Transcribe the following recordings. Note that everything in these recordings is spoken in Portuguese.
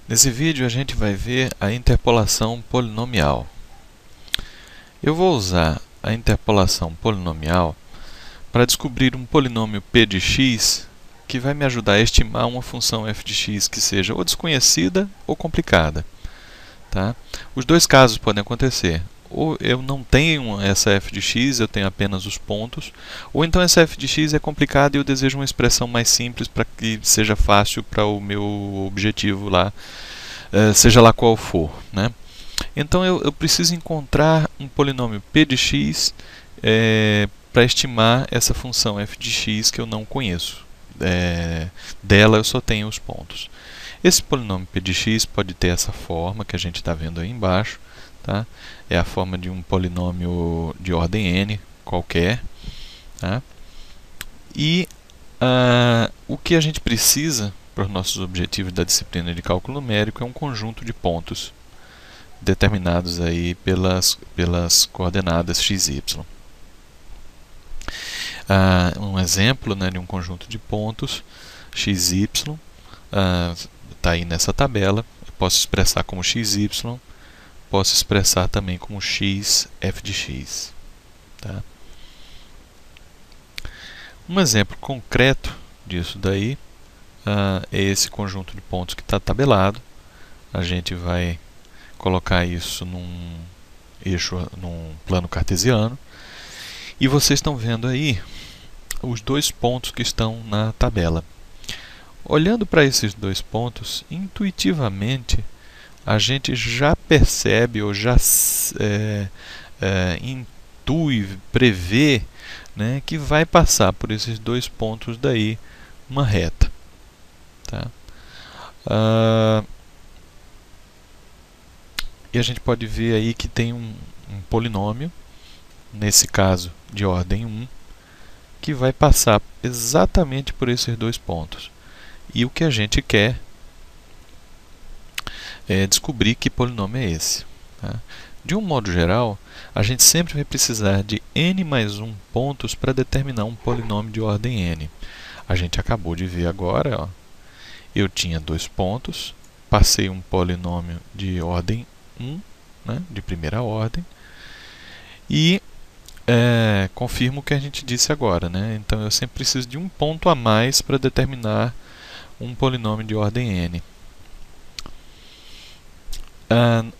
Nesse vídeo a gente vai ver a interpolação polinomial. Eu vou usar a interpolação polinomial para descobrir um polinômio p de x que vai me ajudar a estimar uma função f de x que seja ou desconhecida ou complicada. Tá? Os dois casos podem acontecer. Ou eu não tenho essa f de x, eu tenho apenas os pontos, ou então essa f de x é complicada e eu desejo uma expressão mais simples para que seja fácil para o meu objetivo lá, seja lá qual for, né? Então eu preciso encontrar um polinômio p de x para estimar essa função f de x que eu não conheço. Dela eu só tenho os pontos. Esse polinômio p de x pode ter essa forma que a gente está vendo aí embaixo. Tá? É a forma de um polinômio de ordem n qualquer. Tá? E o que a gente precisa para os nossos objetivos da disciplina de cálculo numérico é um conjunto de pontos determinados aí pelas coordenadas x, y. Um exemplo, né, de um conjunto de pontos x, y está aí nessa tabela. Eu posso expressar como x, y. Posso expressar também como x f de x. Tá? Um exemplo concreto disso daí é esse conjunto de pontos que está tabelado. A gente vai colocar isso num plano cartesiano. E vocês estão vendo aí os dois pontos que estão na tabela. Olhando para esses dois pontos, intuitivamente, a gente já percebe ou já intui, prevê, né, que vai passar por esses dois pontos daí uma reta. Tá? E a gente pode ver aí que tem um polinômio, nesse caso de ordem 1, que vai passar exatamente por esses dois pontos. E o que a gente quer é descobrir que polinômio é esse. Tá? De um modo geral, a gente sempre vai precisar de n mais 1 pontos para determinar um polinômio de ordem n. A gente acabou de ver agora, ó, eu tinha dois pontos, passei um polinômio de ordem 1, né, de primeira ordem, e confirmo o que a gente disse agora. Né? Então eu sempre preciso de um ponto a mais para determinar um polinômio de ordem n.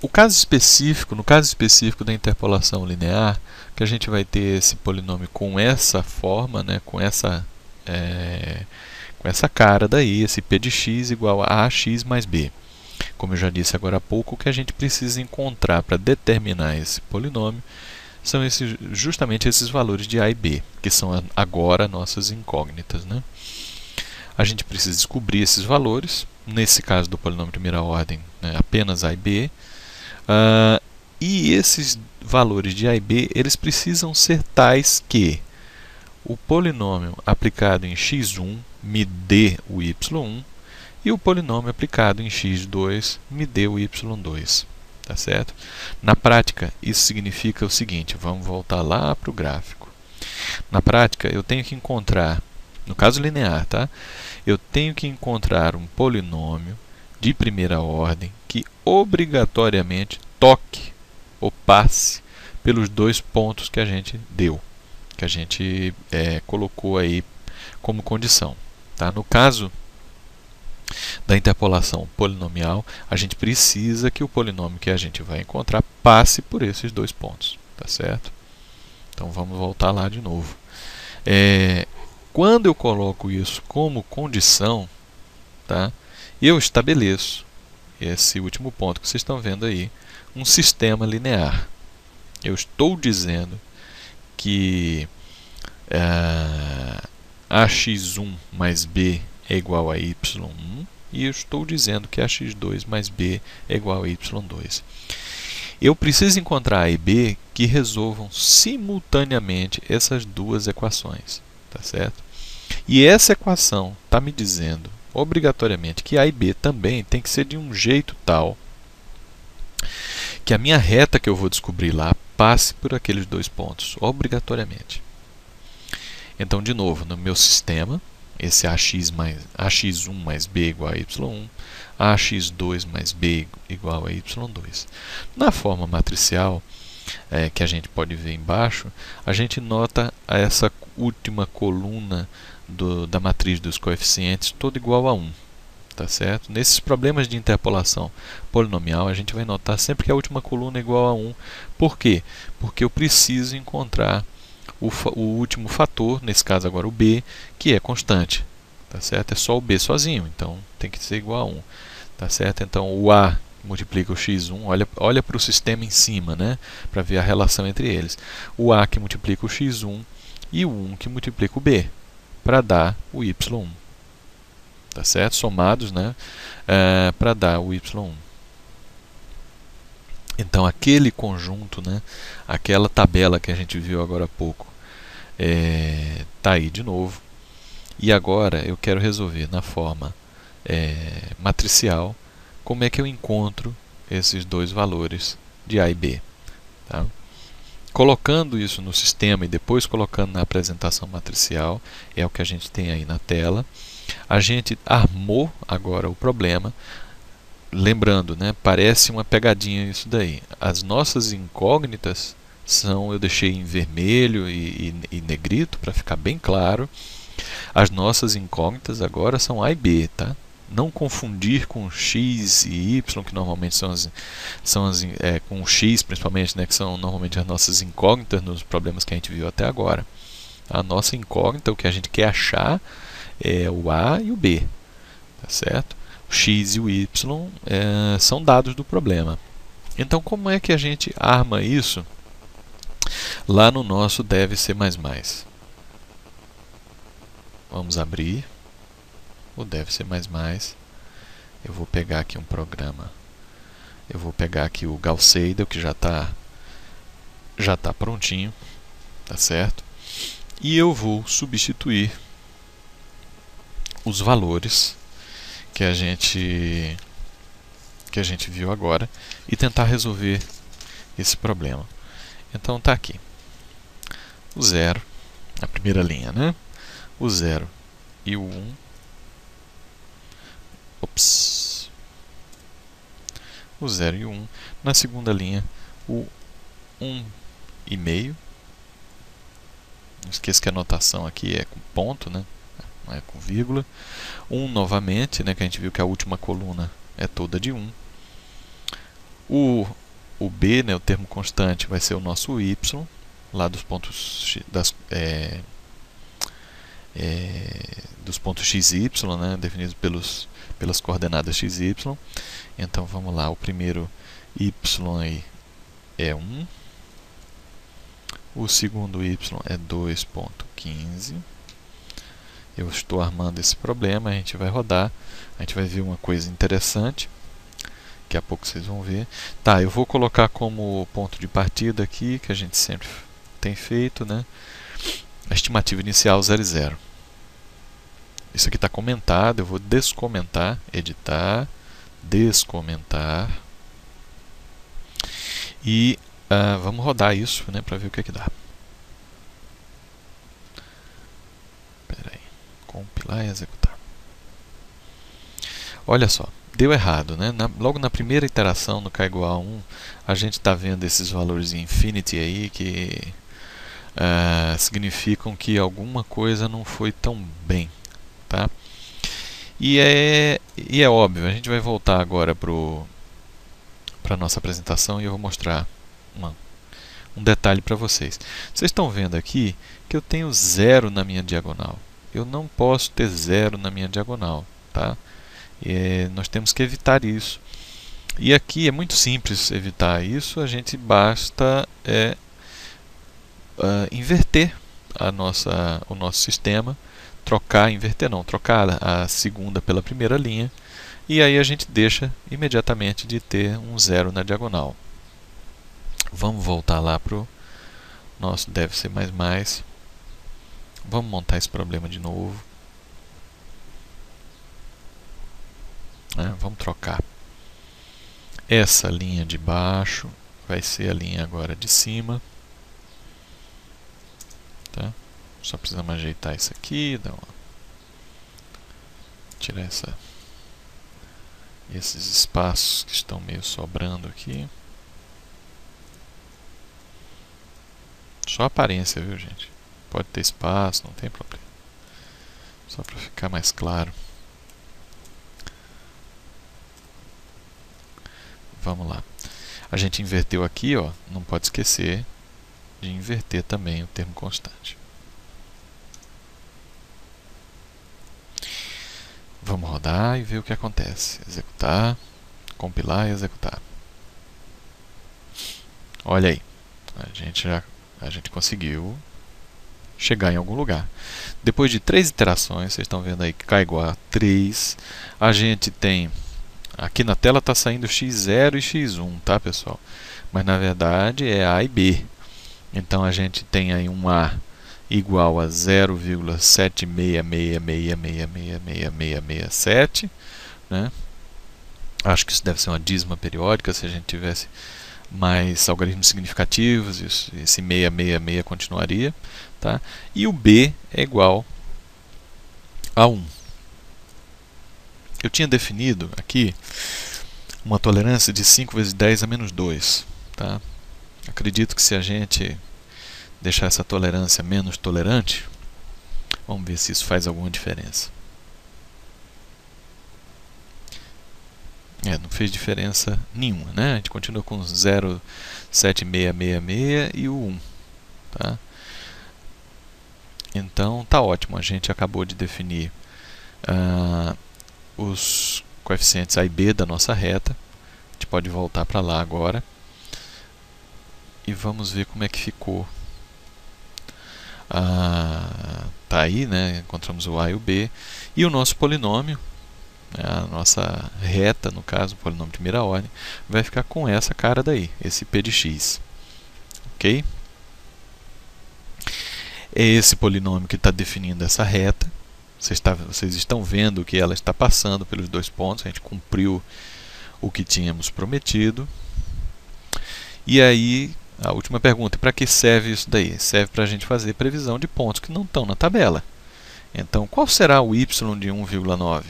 No caso específico da interpolação linear, que a gente vai ter esse polinômio com essa forma, né, com essa cara daí, esse p de x igual a ax mais b. Como eu já disse agora há pouco, o que a gente precisa encontrar para determinar esse polinômio são justamente esses valores de a e b, que são agora nossas incógnitas. Né? A gente precisa descobrir esses valores, nesse caso do polinômio de primeira ordem, né, apenas a e b, e esses valores de a e b eles precisam ser tais que o polinômio aplicado em x1 me dê o y1 e o polinômio aplicado em x2 me dê o y2. Tá certo? Na prática, isso significa o seguinte, vamos voltar lá para o gráfico. Na prática, eu tenho que encontrar, no caso linear, tá? Eu tenho que encontrar um polinômio de primeira ordem que obrigatoriamente toque ou passe pelos dois pontos que a gente deu, que a gente colocou aí como condição. Tá? No caso da interpolação polinomial, a gente precisa que o polinômio que a gente vai encontrar passe por esses dois pontos. Tá certo? Então vamos voltar lá de novo. Quando eu coloco isso como condição, tá, eu estabeleço esse último ponto que vocês estão vendo aí, um sistema linear. Eu estou dizendo que ax1 mais b é igual a y1 e eu estou dizendo que ax2 mais b é igual a y2. Eu preciso encontrar a e b que resolvam simultaneamente essas duas equações. Tá certo? E essa equação está me dizendo obrigatoriamente que a e b também tem que ser de um jeito tal que a minha reta que eu vou descobrir lá passe por aqueles dois pontos, obrigatoriamente. Então, de novo, no meu sistema, esse AX1 mais B igual a Y1, AX2 mais B igual a Y2. Na forma matricial, que a gente pode ver embaixo, a gente nota essa última coluna da matriz dos coeficientes toda igual a 1. Tá certo? Nesses problemas de interpolação polinomial, a gente vai notar sempre que a última coluna é igual a 1. Por quê? Porque eu preciso encontrar o último fator, nesse caso agora o b, que é constante. Tá certo? É só o b sozinho, então tem que ser igual a 1. Tá certo? Então o a multiplica o x1, olha para o sistema em cima, né, para ver a relação entre eles. O a que multiplica o x1 e o 1 que multiplica o b, para dar o y1. Tá certo? Somados, né, para dar o y1. Então aquele conjunto, né, aquela tabela que a gente viu agora há pouco, tá aí de novo. E agora eu quero resolver na forma matricial como é que eu encontro esses dois valores de A e B. Tá? Colocando isso no sistema e depois colocando na apresentação matricial, é o que a gente tem aí na tela. A gente armou agora o problema. Lembrando, né, parece uma pegadinha isso daí. As nossas incógnitas são, eu deixei em vermelho e negrito para ficar bem claro. As nossas incógnitas agora são A e B, tá? Não confundir com x e y, que normalmente com x principalmente, né, que são normalmente as nossas incógnitas nos problemas que a gente viu até agora. A nossa incógnita, o que a gente quer achar, é o a e o b, tá certo? O x e o y são dados do problema. Então, como é que a gente arma isso lá no nosso Dev C++? Vamos abrir o Dev C++. Eu vou pegar aqui um programa. Eu vou pegar aqui o Gauss-Seidel, que já tá prontinho, tá certo? E eu vou substituir os valores que a gente viu agora e tentar resolver esse problema. Então tá aqui. O 0, a primeira linha, né? O 0 e o 1. Ops. O 0 e o 1. Na segunda linha, o 1,5. Não esqueça que a notação aqui é com ponto, né? Não é com vírgula. 1 novamente, né? Que a gente viu que a última coluna é toda de 1. O b, né? O termo constante, vai ser o nosso y, lá dos pontos dos pontos x e y, né, definidos pelas coordenadas x e y. Então vamos lá, o primeiro y aí é 1, o segundo y é 2,15. Eu estou armando esse problema, a gente vai rodar, a gente vai ver uma coisa interessante, daqui a pouco vocês vão ver. Tá, eu vou colocar como ponto de partida aqui, que a gente sempre tem feito, né, a estimativa inicial 0,0. Isso aqui está comentado, eu vou descomentar, editar, descomentar. E vamos rodar isso, né, para ver o que é que dá. Espera aí, compilar e executar. Olha só, deu errado, né? Logo na primeira iteração, no k igual a 1, a gente está vendo esses valores de infinity aí que significam que alguma coisa não foi tão bem. Tá? E é óbvio, a gente vai voltar agora para a nossa apresentação e eu vou mostrar um detalhe para vocês. Vocês estão vendo aqui que eu tenho 0 na minha diagonal. Eu não posso ter 0 na minha diagonal. Tá? Nós temos que evitar isso. E aqui é muito simples evitar isso, a gente basta inverter o nosso sistema. Trocar a segunda pela primeira linha, e aí a gente deixa imediatamente de ter um 0 na diagonal. Vamos voltar lá para o nosso Dev C++. Vamos montar esse problema de novo. Vamos trocar. Essa linha de baixo vai ser a linha agora de cima. Tá? Só precisamos ajeitar isso aqui, Tirar esses espaços que estão meio sobrando aqui. Só aparência, viu, gente? Pode ter espaço, não tem problema. Só para ficar mais claro. Vamos lá. A gente inverteu aqui, ó, não pode esquecer de inverter também o termo constante. Vamos rodar e ver o que acontece. Executar, compilar e executar. Olha aí, a gente conseguiu chegar em algum lugar. Depois de 3 iterações, vocês estão vendo aí que k igual a 3, a gente tem, aqui na tela está saindo x0 e x1, tá, pessoal? Mas na verdade é a e b. Então a gente tem aí um a igual a 0,766666667, né? Acho que isso deve ser uma dízima periódica. Se a gente tivesse mais algarismos significativos, esse 666 continuaria, tá? E o b é igual a 1. Eu tinha definido aqui uma tolerância de 5 vezes 10 a menos 2, tá? Acredito que se a gente deixar essa tolerância menos tolerante, vamos ver se isso faz alguma diferença. Não fez diferença nenhuma, né? A gente continua com 0,7666 e o 1. Tá? Então, tá ótimo. A gente acabou de definir os coeficientes a e b da nossa reta. A gente pode voltar para lá agora. E vamos ver como é que ficou. Tá aí, né? Encontramos o a e o b. E o nosso polinômio, a nossa reta, no caso, o polinômio de primeira ordem, vai ficar com essa cara daí, esse p de x. Ok? É esse polinômio que está definindo essa reta. Vocês estão vendo que ela está passando pelos 2 pontos. A gente cumpriu o que tínhamos prometido. E aí, a última pergunta: para que serve isso daí? Serve para a gente fazer previsão de pontos que não estão na tabela. Então, qual será o y de 1,9?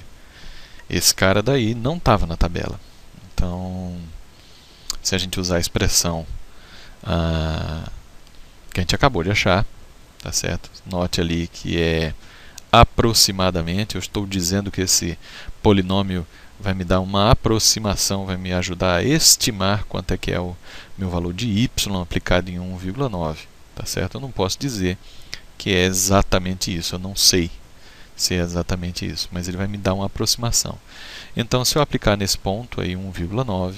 Esse cara daí não estava na tabela. Então, se a gente usar a expressão que a gente acabou de achar, tá certo? Note ali que é aproximadamente. Eu estou dizendo que esse polinômio vai me dar uma aproximação, vai me ajudar a estimar quanto é que é o meu valor de y aplicado em 1,9. Tá certo? Eu não posso dizer que é exatamente isso, eu não sei se é exatamente isso, mas ele vai me dar uma aproximação. Então, se eu aplicar nesse ponto aí 1,9,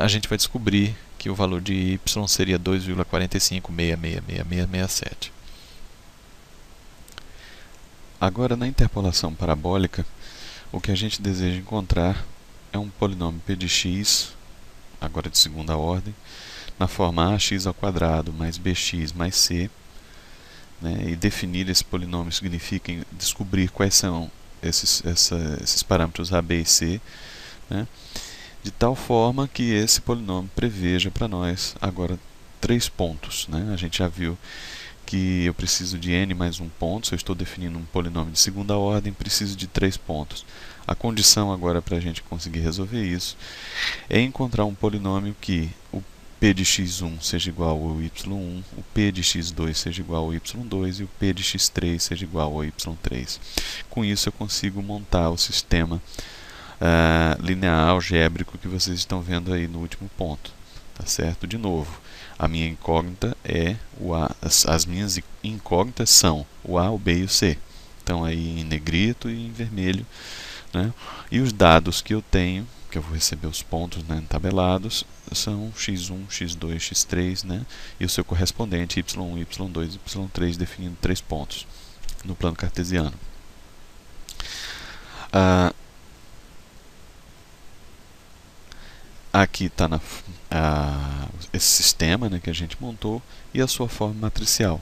a gente vai descobrir que o valor de y seria 2,4566667. Agora, na interpolação parabólica, o que a gente deseja encontrar é um polinômio p de x, agora de segunda ordem, na forma ax² mais bx mais c. Né, e definir esse polinômio significa descobrir quais são esses parâmetros a, b e c, né, de tal forma que esse polinômio preveja para nós agora 3 pontos. Né? A gente já viu que eu preciso de n mais 1 ponto. Se eu estou definindo um polinômio de segunda ordem, preciso de 3 pontos. A condição agora para a gente conseguir resolver isso é encontrar um polinômio que o p de x1 seja igual ao y1, o p de x2 seja igual ao y2 e o p de x3 seja igual ao y3. Com isso eu consigo montar o sistema linear algébrico que vocês estão vendo aí no último ponto. Tá certo? De novo, a minha incógnita é o a. As minhas incógnitas são o a, o b e o c. Estão aí em negrito e em vermelho. Né? E os dados que eu tenho, que eu vou receber os pontos, né, tabelados, são x1, x2, x3, né, e o seu correspondente y1, y2 e y3, definindo 3 pontos no plano cartesiano. Aqui está esse sistema, né, que a gente montou e a sua forma matricial.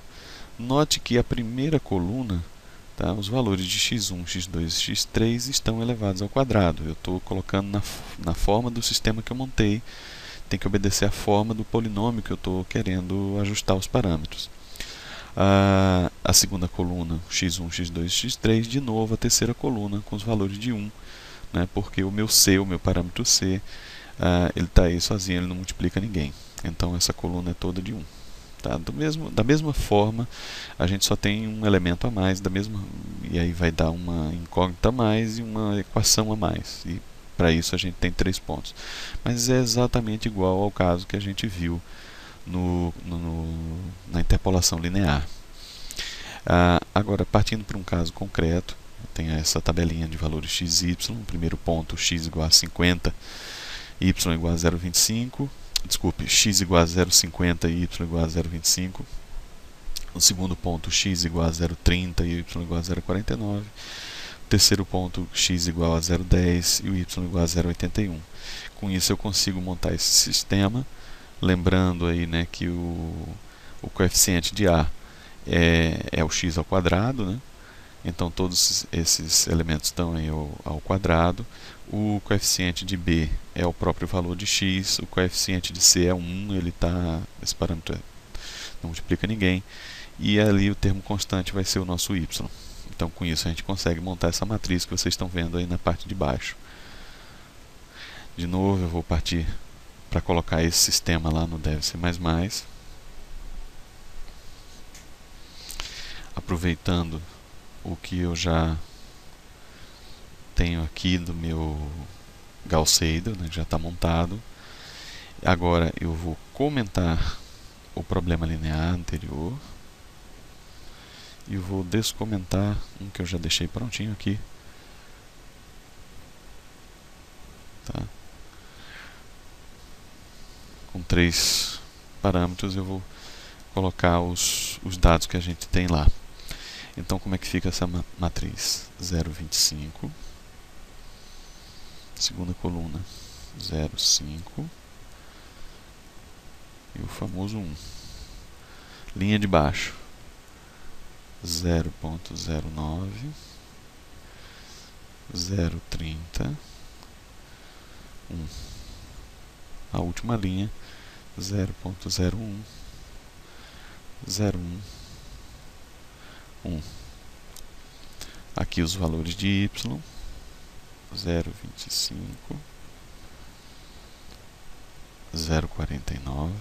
Note que a primeira coluna, tá, os valores de x1, x2 e x3 estão elevados ao quadrado. Eu estou colocando na forma do sistema que eu montei. Tem que obedecer à forma do polinômio que eu estou querendo ajustar os parâmetros. A segunda coluna, x1, x2, x3, de novo a terceira coluna com os valores de 1, né, porque o meu C, o meu parâmetro C, ele está aí sozinho, ele não multiplica ninguém. Então essa coluna é toda de 1. Tá? Da mesma forma, a gente só tem um elemento a mais, e aí vai dar uma incógnita a mais e uma equação a mais. E para isso a gente tem 3 pontos. Mas é exatamente igual ao caso que a gente viu na interpolação linear. Agora, partindo para um caso concreto, tem essa tabelinha de valores x e y. Primeiro ponto, x igual a 50, y igual a 0,25. Desculpe, x igual a 0,50 e y igual a 0,25. No segundo ponto, x igual a 0,30 e y igual a 0,49. Terceiro ponto, x igual a 0,10 e o y igual a 0,81. Com isso eu consigo montar esse sistema, lembrando aí, né, que o coeficiente de A é o x ao quadrado, né? Então todos esses elementos estão aí ao quadrado. O coeficiente de B é o próprio valor de x, o coeficiente de C é 1, esse parâmetro não multiplica ninguém, e ali o termo constante vai ser o nosso y. Então com isso a gente consegue montar essa matriz que vocês estão vendo aí na parte de baixo. De novo eu vou partir para colocar esse sistema lá no DevC++. Aproveitando o que eu já tenho aqui do meu Gauss-Seidel, né, que já está montado. Agora eu vou comentar o problema linear anterior e vou descomentar um que eu já deixei prontinho aqui. Tá? Com 3 parâmetros eu vou colocar os dados que a gente tem lá. Então como é que fica essa matriz? 0,25, segunda coluna 0,5 e o famoso 1. Linha de baixo 0,09, 0,30, 1. A última linha 0,01, 0,1, 1. Aqui os valores de y, 0,25, 0,49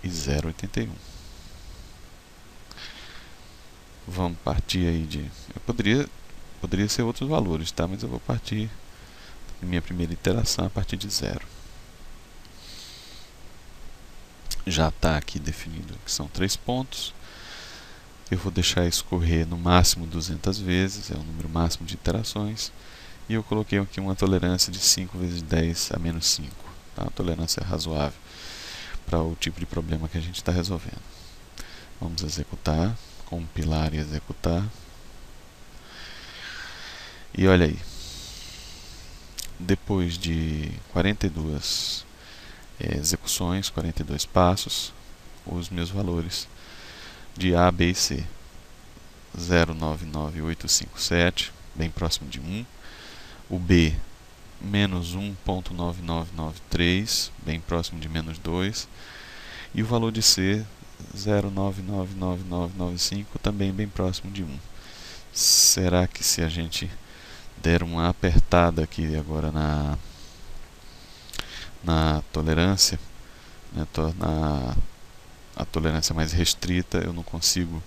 e 0,81. Vamos partir aí poderia ser outros valores, tá? Mas eu vou partir da minha primeira iteração a partir de 0. Já está aqui definido que são 3 pontos. Eu vou deixar escorrer no máximo 200 vezes, é o número máximo de iterações. E eu coloquei aqui uma tolerância de 5 vezes 10 a menos 5. Tá? Uma tolerância razoável para o tipo de problema que a gente está resolvendo. Vamos executar, compilar e executar. E olha aí, depois de 42 execuções, 42 passos, os meus valores de A, B e C: 0,99857, bem próximo de 1. O B, menos 1,9993, bem próximo de menos 2. E o valor de C, 0,999995, também bem próximo de 1. Será que se a gente der uma apertada aqui agora na tolerância, né, a tolerância mais restrita, eu não consigo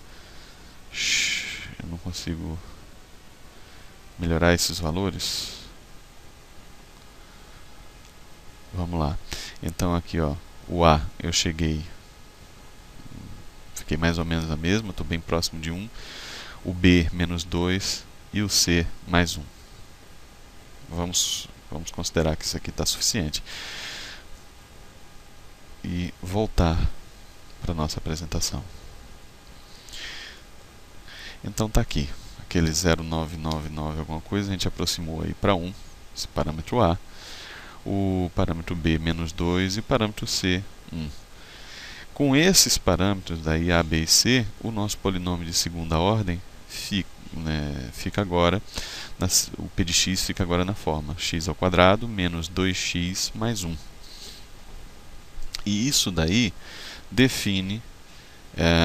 melhorar esses valores? Vamos lá. Então aqui, ó, o A eu fiquei mais ou menos a mesma, estou bem próximo de 1. O B, menos 2, e o C, mais 1. Vamos considerar que isso aqui está suficiente. E voltar para a nossa apresentação. Então está aqui, aquele 0,999 alguma coisa, a gente aproximou aí para 1, esse parâmetro A. O parâmetro B, menos 2, e o parâmetro C, 1. Com esses parâmetros, daí A, B e C, o nosso polinômio de segunda ordem fica agora, o P de x fica agora na forma x ao quadrado menos 2x mais 1. E isso daí define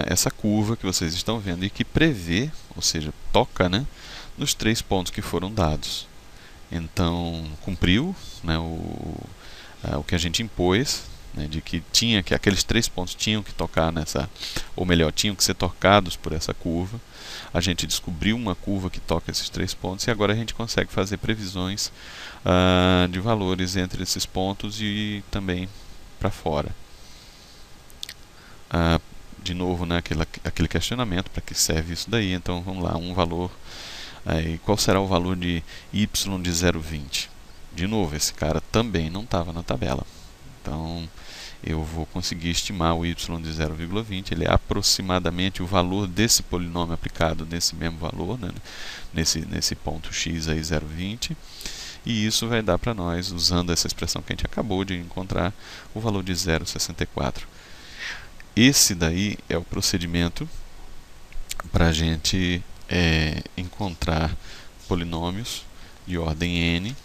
essa curva que vocês estão vendo e que prevê, ou seja, toca, né, nos 3 pontos que foram dados. Então, cumpriu, né, o que a gente impôs, né, de que aqueles 3 pontos tinham que tocar nessa, ou melhor, tinham que ser tocados por essa curva. A gente descobriu uma curva que toca esses 3 pontos e agora a gente consegue fazer previsões de valores entre esses pontos e também para fora. De novo, né, aquele questionamento, para que serve isso daí? Então vamos lá, um valor, qual será o valor de y de 0,20? De novo, esse cara também não estava na tabela, então eu vou conseguir estimar o y de 0,20, ele é aproximadamente o valor desse polinômio aplicado nesse mesmo valor, né, nesse ponto x aí, 0,20, e isso vai dar para nós, usando essa expressão que a gente acabou de encontrar, o valor de 0,64. Esse daí é o procedimento para a gente encontrar polinômios de ordem n,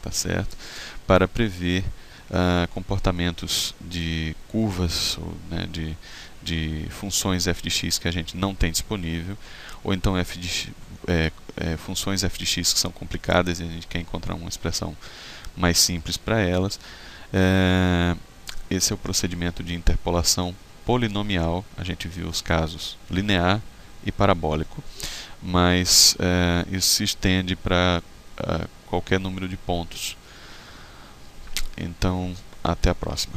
tá certo? Para prever comportamentos de curvas, ou, né, de funções f de x que a gente não tem disponível, ou então funções f de x que são complicadas e a gente quer encontrar uma expressão mais simples para elas. Esse é o procedimento de interpolação polinomial. A gente viu os casos linear e parabólico, mas isso se estende para qualquer número de pontos. Então, até a próxima.